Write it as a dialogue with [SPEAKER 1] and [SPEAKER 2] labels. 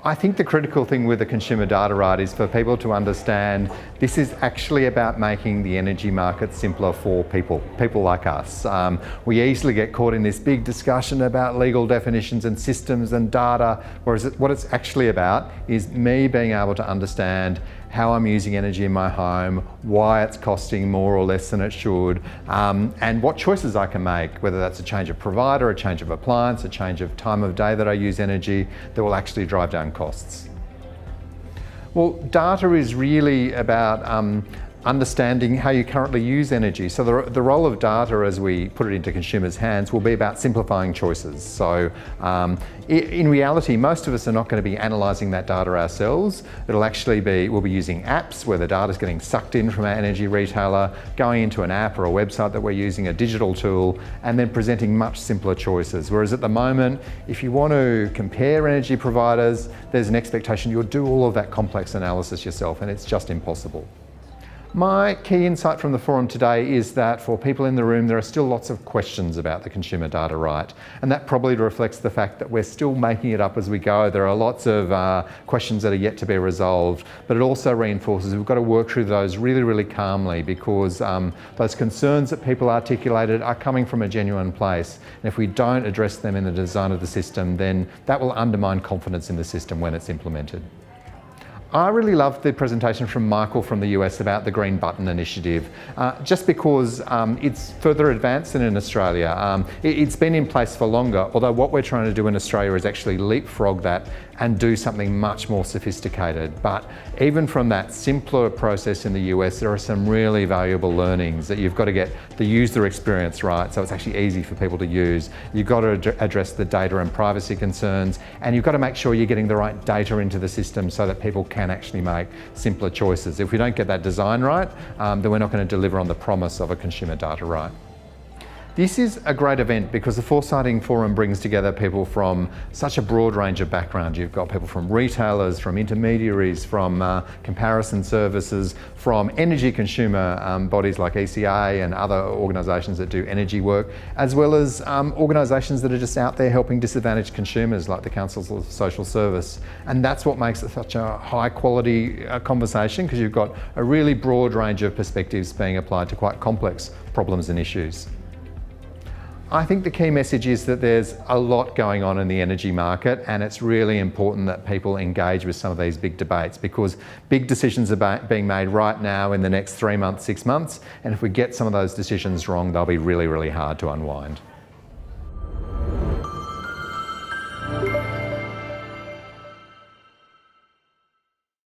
[SPEAKER 1] I think the critical thing with the consumer data right is for people to understand this is actually about making the energy market simpler for people like us. We easily get caught in this big discussion about legal definitions and systems and data, whereas what it's actually about is me being able to understand how I'm using energy in my home, why it's costing more or less than it should, and what choices I can make, whether that's a change of provider, a change of appliance, a change of time of day that I use energy, that will actually drive down costs. Well, data is really about understanding how you currently use energy. So the role of data as we put it into consumers' hands will be about simplifying choices. So in reality, most of us are not going to be analysing that data ourselves. We'll be using apps where the data is getting sucked in from our energy retailer, going into an app or a website that we're using, a digital tool, and then presenting much simpler choices. Whereas at the moment, if you want to compare energy providers, there's an expectation you'll do all of that complex analysis yourself, and it's just impossible. My key insight from the forum today is that for people in the room, there are still lots of questions about the consumer data right. And that probably reflects the fact that we're still making it up as we go. There are lots of questions that are yet to be resolved, but it also reinforces we've got to work through those really, really calmly, because those concerns that people articulated are coming from a genuine place. And if we don't address them in the design of the system, then that will undermine confidence in the system when it's implemented. I really loved the presentation from Michael from the US about the Green Button initiative, just because it's further advanced than in Australia. It's been in place for longer, although what we're trying to do in Australia is actually leapfrog that and do something much more sophisticated. But even from that simpler process in the US, there are some really valuable learnings that you've got to get the user experience right, so it's actually easy for people to use. You've got to address the data and privacy concerns, and you've got to make sure you're getting the right data into the system so that people can actually make simpler choices. If we don't get that design right, then we're not going to deliver on the promise of a consumer data right. This is a great event because the Foresighting Forum brings together people from such a broad range of backgrounds. You've got people from retailers, from intermediaries, from comparison services, from energy consumer bodies like ECA and other organisations that do energy work, as well as organisations that are just out there helping disadvantaged consumers like the Councils of Social Service. And that's what makes it such a high quality conversation, because you've got a really broad range of perspectives being applied to quite complex problems and issues. I think the key message is that there's a lot going on in the energy market, and it's really important that people engage with some of these big debates, because big decisions are being made right now in the next 3 months, 6 months, and if we get some of those decisions wrong, they'll be really, really hard to unwind.